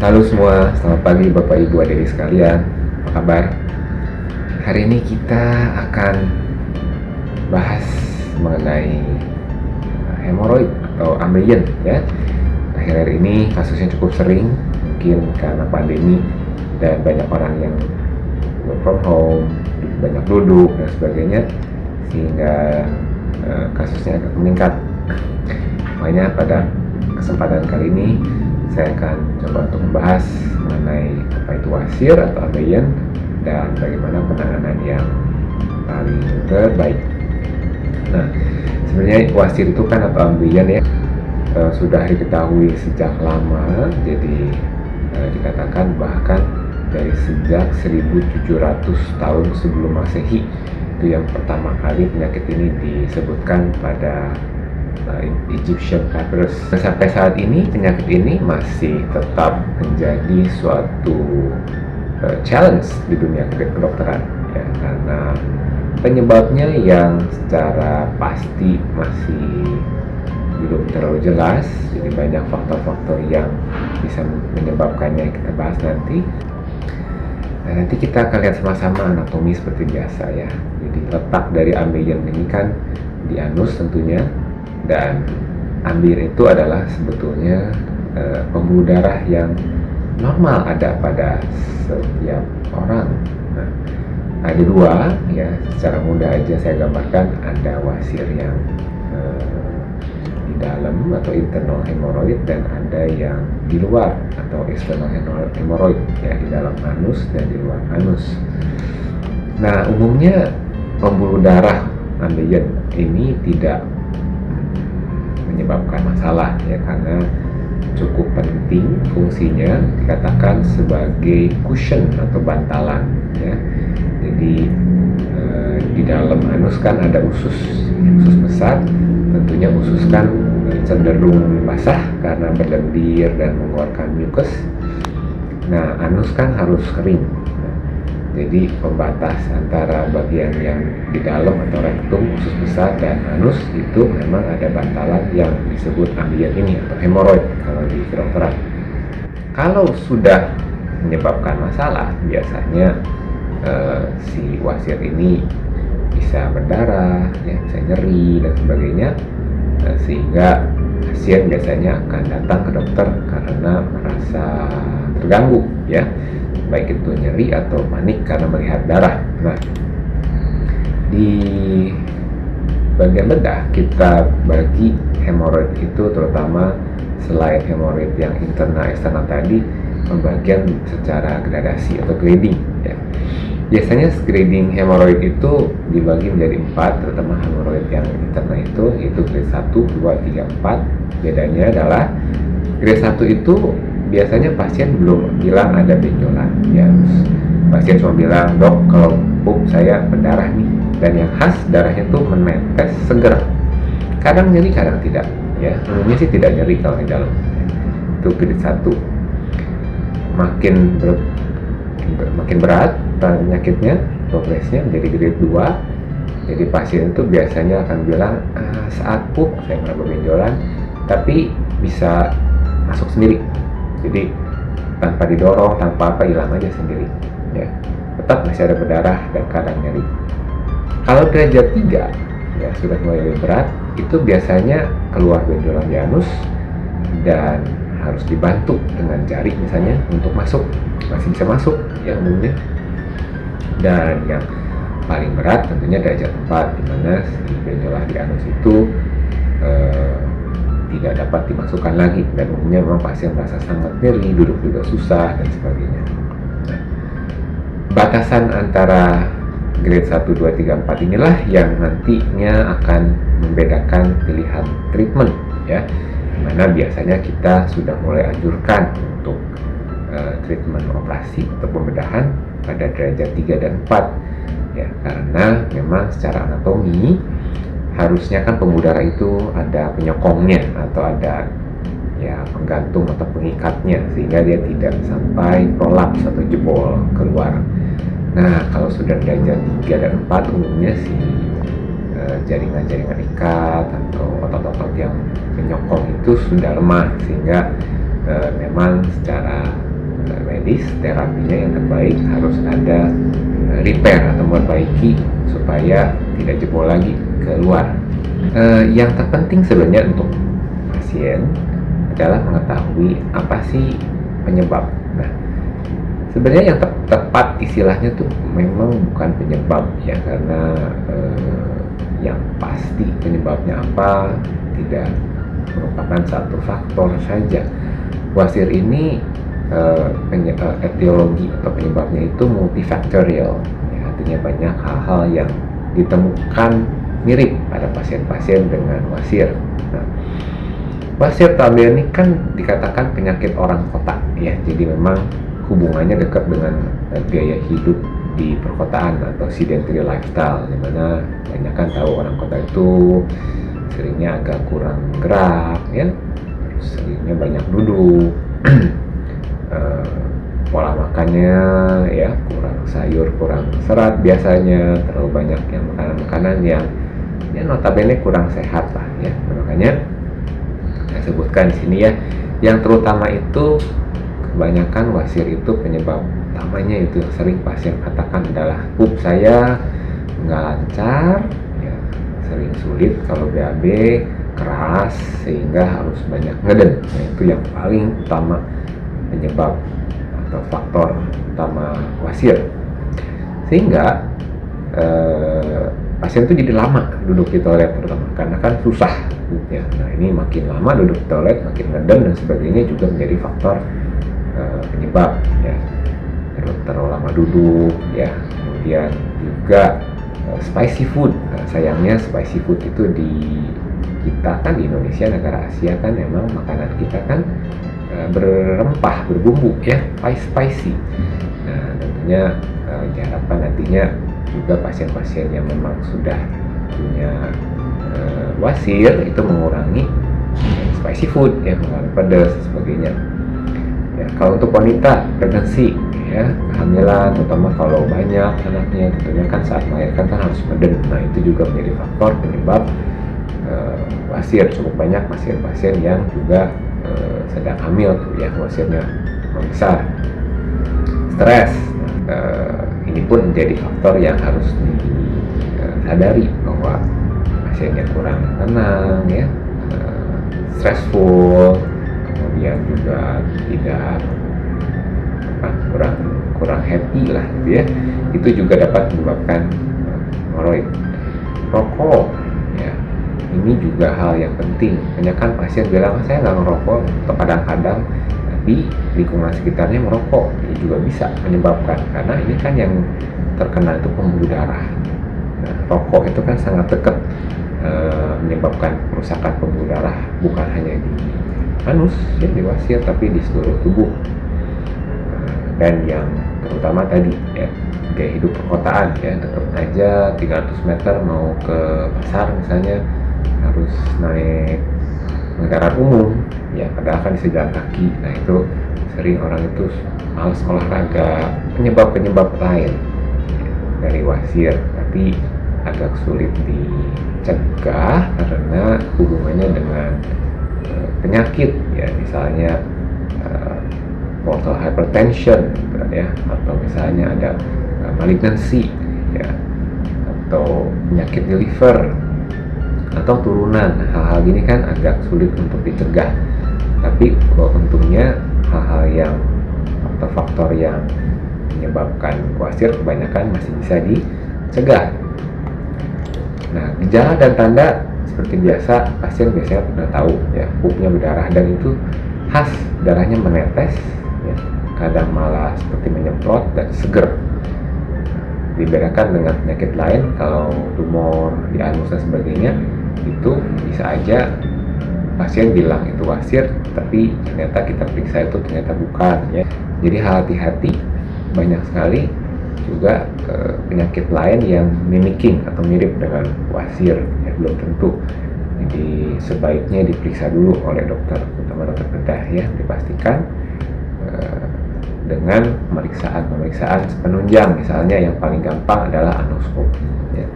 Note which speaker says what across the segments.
Speaker 1: Halo semua, selamat pagi Bapak Ibu Adik sekalian. Apa kabar? Hari ini kita akan bahas mengenai hemoroid atau ambeien ya. Akhir-akhir ini kasusnya cukup sering, mungkin karena pandemi dan banyak orang yang work from home, banyak duduk dan sebagainya, sehingga kasusnya agak meningkat. Makanya pada kesempatan kali ini saya akan coba untuk membahas mengenai apa itu wasir atau ambeien dan bagaimana penanganan yang paling terbaik. Nah, sebenarnya wasir itu kan atau ambeien ya sudah diketahui sejak lama, jadi dikatakan bahkan dari sejak 1700 tahun sebelum Masehi itu yang pertama kali penyakit ini disebutkan pada Egyptian papyrus. Sampai saat ini penyakit ini masih tetap menjadi suatu challenge di dunia kedokteran ya, karena penyebabnya yang secara pasti masih belum terlalu jelas. Jadi banyak faktor-faktor yang bisa menyebabkannya, kita bahas nanti. Nah, nanti kita akan lihat sama-sama anatomi seperti biasa ya. Jadi letak dari ambeien ini kan di anus tentunya, dan ambien itu adalah sebetulnya pembuluh darah yang normal ada pada setiap orang. Nah, ada dua ya, secara mudah aja saya gambarkan. Ada wasir yang di dalam atau internal hemoroid, dan ada yang di luar atau external hemoroid ya, di dalam anus dan di luar anus. Nah, umumnya pembuluh darah ambeien ini tidak menyebabkan masalah ya, karena cukup penting fungsinya, dikatakan sebagai cushion atau bantalan ya. Jadi di dalam anus kan ada usus besar, tentunya usus kan cenderung basah karena berlendir dan mengeluarkan mucus. Nah, anus kan harus kering. Jadi pembatas antara bagian yang di dalam atau rektum, usus besar, dan anus itu memang ada bantalan yang disebut ambien ini atau hemoroid kalau di kedokteran. Kalau sudah menyebabkan masalah, biasanya si wasir ini bisa berdarah, ya, bisa nyeri dan sebagainya, sehingga pasien biasanya akan datang ke dokter karena merasa terganggu ya, baik itu nyeri atau panik karena melihat darah. Nah, di bagian bedah kita bagi hemoroid itu, terutama selain hemoroid yang internal eksternal tadi, pembagian secara gradasi atau grading ya. Biasanya grading hemoroid itu dibagi menjadi 4, terutama hemoroid yang internal itu, yaitu grade 1, 2, 3, 4. Bedanya adalah grade 1 itu biasanya pasien belum bilang ada benjolan ya. Pasien cuma bilang, "Dok, kalau pup saya berdarah nih," dan yang khas darahnya itu menetes seger. Kadang nyeri, kadang tidak ya. Umumnya sih tidak nyeri kalau di dalam. Itu grade 1. Makin berat penyakitnya, progresnya menjadi grade 2. Jadi pasien itu biasanya akan bilang, saat pup saya meraba benjolan, tapi bisa masuk sendiri. Jadi tanpa didorong, tanpa apa, hilang aja sendiri ya. Tetap masih ada berdarah dan kadang nyeri. Kalau derajat 3 ya, sudah mulai lebih berat, itu biasanya keluar benjolan di anus dan harus dibantu dengan jari misalnya untuk masuk. Masih bisa masuk ya umumnya. Dan yang paling berat tentunya derajat 4, di mana si benjolan di anus itu tidak dapat dimasukkan lagi, dan umumnya memang pasien merasa sangat nyeri, duduk juga susah dan sebagainya. Nah, batasan antara grade 1, 2, 3, 4 inilah yang nantinya akan membedakan pilihan treatment ya, dimana biasanya kita sudah mulai anjurkan untuk treatment operasi atau pembedahan pada derajat 3 dan 4 ya, karena memang secara anatomi harusnya kan pembuluh darah itu ada penyokongnya atau ada ya penggantung atau pengikatnya, sehingga dia tidak sampai prolaps atau jebol keluar. Nah, kalau sudah derajat 3 dan 4 umumnya si jaringan-jaringan ikat atau otot-otot yang penyokong itu sudah lemah, sehingga memang secara medis, terapinya yang terbaik harus ada repair atau memperbaiki supaya tidak jebol lagi keluar. Yang terpenting sebenarnya untuk pasien adalah mengetahui apa sih penyebab. Nah, sebenarnya yang tepat istilahnya tuh memang bukan penyebab ya, karena yang pasti penyebabnya apa tidak merupakan satu faktor saja. Wasir ini etiologi atau penyebabnya itu multifaktorial, ya, artinya banyak hal-hal yang ditemukan mirip pada pasien-pasien dengan wasir. Nah, wasir tabel ini kan dikatakan penyakit orang kota ya, jadi memang hubungannya dekat dengan gaya hidup di perkotaan atau sedentary lifestyle, dimana banyak kan tahu orang kota itu seringnya agak kurang gerak ya, terus seringnya banyak duduk, pola makannya ya kurang sayur, kurang serat biasanya, terlalu banyak yang makanan-makanan yang ya notabene kurang sehat lah ya. Makanya saya sebutkan di sini ya, yang terutama itu kebanyakan wasir itu penyebab utamanya itu yang sering pasien katakan adalah pup saya nggak lancar ya, sering sulit kalau BAB, keras sehingga harus banyak ngeden. Nah, itu yang paling utama penyebab atau faktor utama wasir, sehingga pasien itu jadi lama duduk di toilet terutama karena kan susah ya. Nah, ini makin lama duduk di toilet makin ngeden dan sebagainya juga menjadi faktor penyebab ya, terlalu lama duduk ya. Kemudian juga spicy food. Nah, sayangnya spicy food itu di kita kan di Indonesia, negara Asia kan memang makanan kita kan berempah, berbumbu ya, spicy. Nah, tentunya diharapkan nantinya juga pasien-pasien yang memang sudah punya wasir itu mengurangi spicy food ya, mengurangi pedas dan sebagainya. Ya, kalau untuk wanita pregnancy ya, kehamilan terutama kalau banyak anaknya, tentunya kan saat melahirkan kan harus meden. Nah, itu juga menjadi faktor penyebab wasir. Cukup banyak pasien-pasien yang juga sedang hamil tuh ya, wasirnya membesar. Stres, ini pun menjadi faktor yang harus disadari bahwa pasiennya kurang tenang ya, stressful, kemudian juga tidak kurang happy lah gitu ya. Itu juga dapat menyebabkan hemoroid. Rokok ya, ini juga hal yang penting. Banyak kan pasien bilang saya nggak ngerokok atau kadang-kadang tapi lingkungan sekitarnya merokok, ini juga bisa menyebabkan, karena ini kan yang terkena itu pembuluh darah. Nah, rokok itu kan sangat dekat menyebabkan kerusakan pembuluh darah, bukan hanya di anus ya, di wasir, tapi di seluruh tubuh. Dan yang terutama tadi ya, gaya hidup perkotaan ya, tetap aja 300 meter mau ke pasar misalnya harus naik kendaraan umum ya, padahal kan bisa jalan kaki. Nah, itu sering orang itu malas olahraga, penyebab-penyebab lain ya, dari wasir, tapi agak sulit dicegah karena hubungannya dengan penyakit ya, misalnya portal hypertension ya, atau misalnya ada malignancy ya, atau penyakit di liver atau turunan. Hal-hal gini kan agak sulit untuk dicegah, tapi untungnya hal-hal yang faktor-faktor yang menyebabkan wasir kebanyakan masih bisa dicegah. Nah, gejala dan tanda seperti biasa, pasien biasanya sudah tahu ya, pupnya berdarah dan itu khas, darahnya menetes ya, kadang malah seperti menyemprot dan seger. Dibedakan dengan penyakit lain, kalau tumor di anus dan sebagainya itu bisa aja pasien bilang itu wasir, tapi ternyata kita periksa itu ternyata bukan ya. Jadi hati-hati, banyak sekali juga penyakit lain yang mimicking atau mirip dengan wasir ya, belum tentu. Jadi sebaiknya diperiksa dulu oleh dokter, terutama dokter bedah ya, dipastikan dengan pemeriksaan penunjang. Misalnya yang paling gampang adalah anoskopi ya.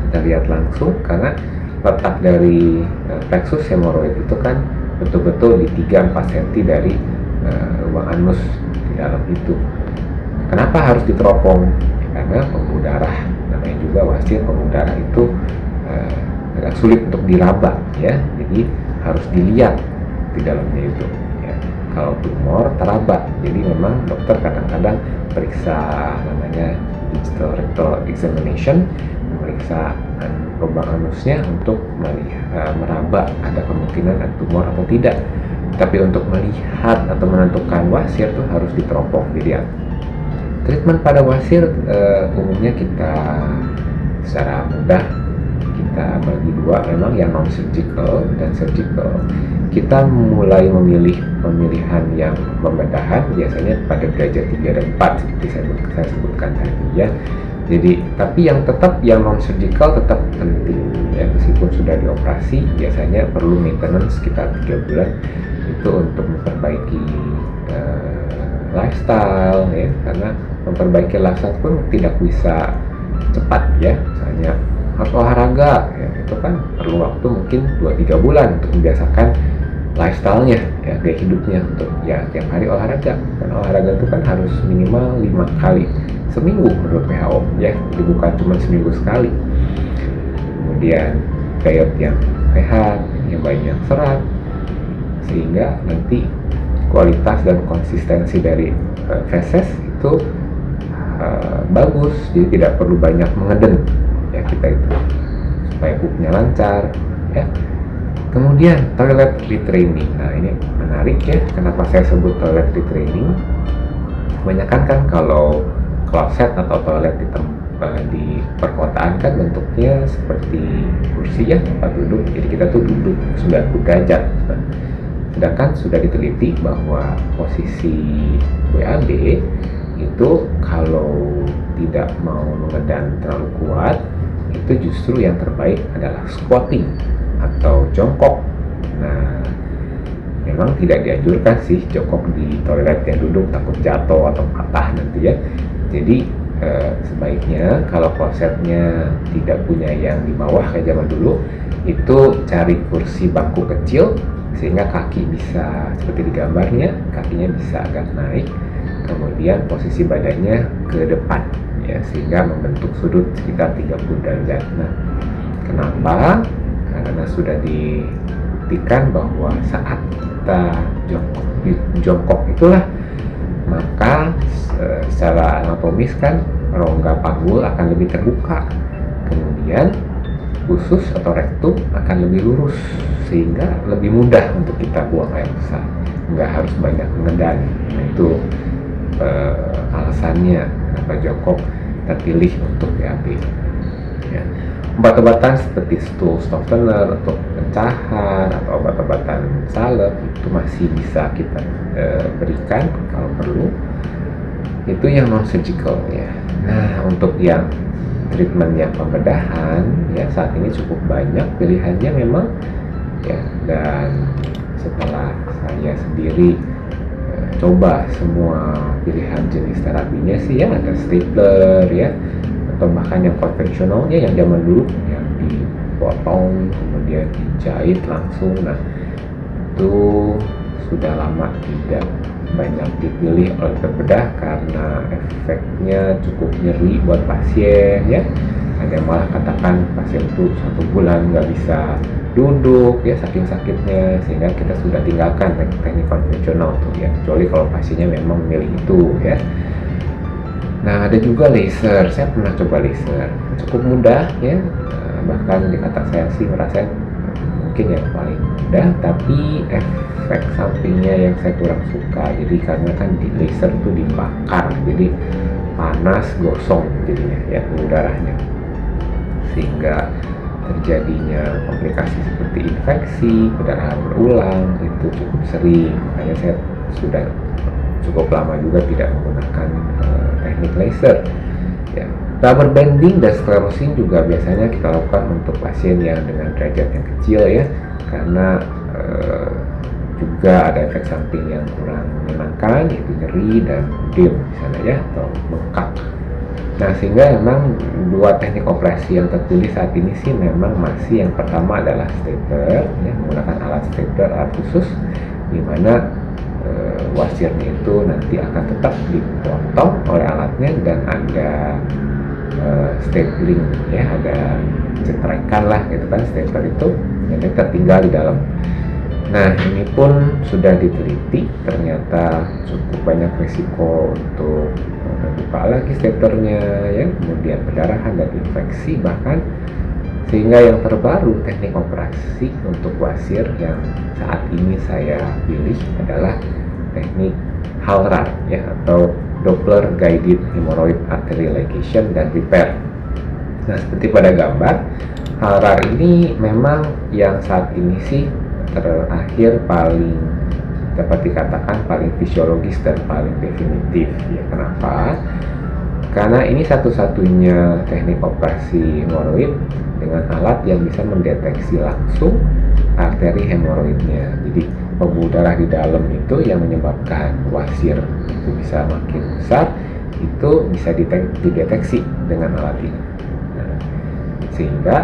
Speaker 1: Kita lihat langsung, karena letak dari plexus hemoroid itu kan betul-betul di 3-4 cm dari lubang anus dalam itu. Kenapa harus diteropong? Karena pembuluh darah, namanya juga wasir, pembuluh darah itu agak sulit untuk diraba ya, jadi harus dilihat di dalamnya itu ya. Kalau tumor teraba, jadi memang dokter kadang-kadang periksa namanya digital rectal examination, memeriksa lubang anusnya untuk meraba ada kemungkinan ada tumor atau tidak. Tapi untuk melihat atau menentukan wasir itu harus diteropong, dilihat. Treatment pada wasir umumnya kita secara mudah kita bagi dua, memang yang non surgical dan surgical. Kita mulai pemilihan yang pembedahan biasanya pada derajat 3 dan 4 seperti saya sebutkan tadi ya. Jadi tapi yang non surgical tetap penting ya, meskipun sudah dioperasi biasanya perlu maintenance sekitar 3 bulan itu untuk memperbaiki lifestyle ya, karena memperbaiki lifestyle pun tidak bisa cepat ya, misalnya harus olahraga ya, itu kan perlu waktu mungkin 2-3 bulan untuk membiasakan lifestyle-nya ya, gaya hidupnya untuk ya tiap hari olahraga. Karena olahraga itu kan harus minimal 5 kali seminggu menurut WHO ya, jadi bukan cuma seminggu sekali. Kemudian diet yang sehat, yang banyak serat, sehingga nanti kualitas dan konsistensi dari feses itu bagus, jadi tidak perlu banyak mengeden ya kita itu, supaya pupnya lancar ya. Kemudian toilet retraining, nah ini menarik ya, kenapa saya sebut toilet retraining. Kebanyakan kan kalau kloset atau toilet di perkotaan kan bentuknya seperti kursi ya, tempat duduk, jadi kita tuh duduk 90 derajat. Sedangkan sudah diteliti bahwa posisi WAB itu kalau tidak mau mengedan terlalu kuat, itu justru yang terbaik adalah squatting atau jongkok. Nah, memang tidak dianjurkan sih jongkok di toilet yang duduk, takut jatuh atau patah nanti ya. Jadi sebaiknya kalau klosetnya tidak punya yang di bawah kayak zaman dulu, itu cari kursi bangku kecil sehingga kaki bisa seperti di gambarnya, kakinya bisa agak naik, kemudian posisi badannya ke depan ya, sehingga membentuk sudut sekitar 30 derajat. Nah, kenapa? Karena sudah dibuktikan bahwa saat kita jongkok itulah, maka secara anatomis kan rongga panggul akan lebih terbuka, kemudian usus atau rektum akan lebih lurus sehingga lebih mudah untuk kita buang air besar, nggak harus banyak mengedan. Nah, itu alasannya kenapa jongkok terpilih untuk BAB ya. Obat-obatan seperti stool softener untuk pencahar atau obat-obatan salep itu masih bisa kita berikan kalau perlu, itu yang non surgical ya. Nah, untuk yang treatment yang pembedahan ya saat ini cukup banyak pilihannya memang ya, dan setelah saya sendiri coba semua pilihan jenis terapinya sih ya, ada stapler ya, atau bahkan yang konvensionalnya yang zaman dulu yang dipotong kemudian dijahit langsung. Nah, itu sudah lama tidak banyak dipilih oleh pembedah karena efeknya cukup nyeri buat pasien ya. Ada yang malah katakan pasien itu 1 bulan nggak bisa duduk ya saking sakitnya, sehingga kita sudah tinggalkan teknik konvensional tuh ya, kecuali kalau pasiennya memang memilih itu ya. Nah, ada juga laser, saya pernah coba laser, cukup mudah ya, bahkan di kata saya sih merasa mungkin yang paling mudah, tapi efek sampingnya yang saya kurang suka. Jadi karena kan di laser itu dibakar, jadi panas, gosong jadinya ya udaranya, sehingga terjadinya komplikasi seperti infeksi, perdarahan berulang itu cukup sering. Makanya saya sudah cukup lama juga tidak menggunakan teknik laser ya. Rubber banding dan sclerosing juga biasanya kita lakukan untuk pasien yang dengan derajat yang kecil ya, karena juga ada efek samping yang kurang menyenangkan, yaitu nyeri dan edem di sana ya, atau bengkak. Nah, sehingga memang 2 teknik operasi yang terpilih saat ini sih memang masih, yang pertama adalah stapler ya, menggunakan alat stapler, alat khusus di mana wasirnya itu nanti akan tetap dipotong oleh alatnya dan ada stapling ya, ada cetrekan lah gitu kan, stapler itu yang tertinggal di dalam. Nah, ini pun sudah diteliti, ternyata cukup banyak risiko untuk terbuka lagi staplernya ya, kemudian pendarahan dan infeksi bahkan, sehingga yang terbaru teknik operasi untuk wasir yang saat ini saya pilih adalah teknik HALRAR ya, atau Doppler Guided Hemorrhoid Artery Ligation dan Repair. Nah, seperti pada gambar, HALRAR ini memang yang saat ini sih terakhir paling dapat dikatakan paling fisiologis dan paling definitif ya. Kenapa? Karena ini satu-satunya teknik operasi hemoroid dengan alat yang bisa mendeteksi langsung arteri hemoroidnya. Jadi pembuluh darah di dalam itu yang menyebabkan wasir itu bisa makin besar, itu bisa dideteksi dengan alat ini. Nah, sehingga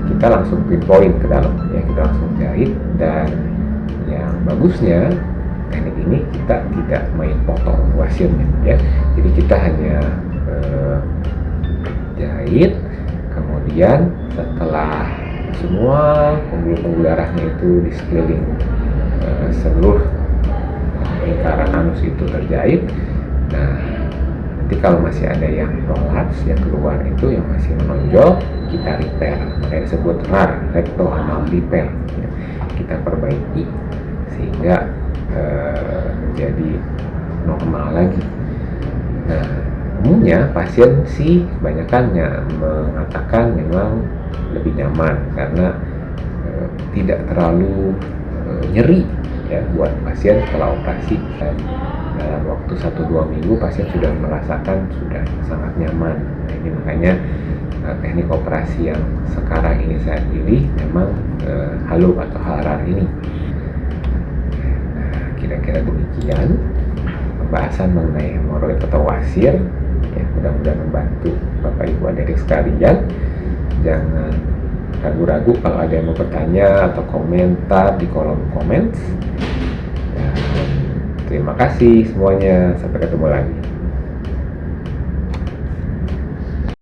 Speaker 1: kita langsung pinpoint ke dalam ya, kita langsung jahit. Dan yang bagusnya teknik ini kita tidak main potong wasirnya ya, jadi kita hanya jahit, kemudian setelah semua pembuluh darahnya itu di sekeliling seluruh lingkaran anus itu terjahit, nah nanti kalau masih ada yang prolaps yang keluar itu yang masih menonjol, kita repair, makanya disebut RAR, recto anal repair ya. Kita perbaiki sehingga menjadi normal lagi. Nah, umumnya pasien sih kebanyakan mengatakan memang lebih nyaman karena tidak terlalu nyeri ya buat pasien setelah operasi, dan dalam waktu 1-2 minggu pasien sudah merasakan sudah sangat nyaman. Nah, ini makanya teknik operasi yang sekarang ini saya pilih memang HALO atau HALRAR ini. Nah, kira-kira demikian pembahasan mengenai hemoroid atau wasir ya, mudah-mudahan membantu Bapak Ibu adik-adik sekalian. Jangan ragu-ragu kalau ada yang mau bertanya atau komentar di kolom komen. Dan terima kasih semuanya, sampai ketemu lagi.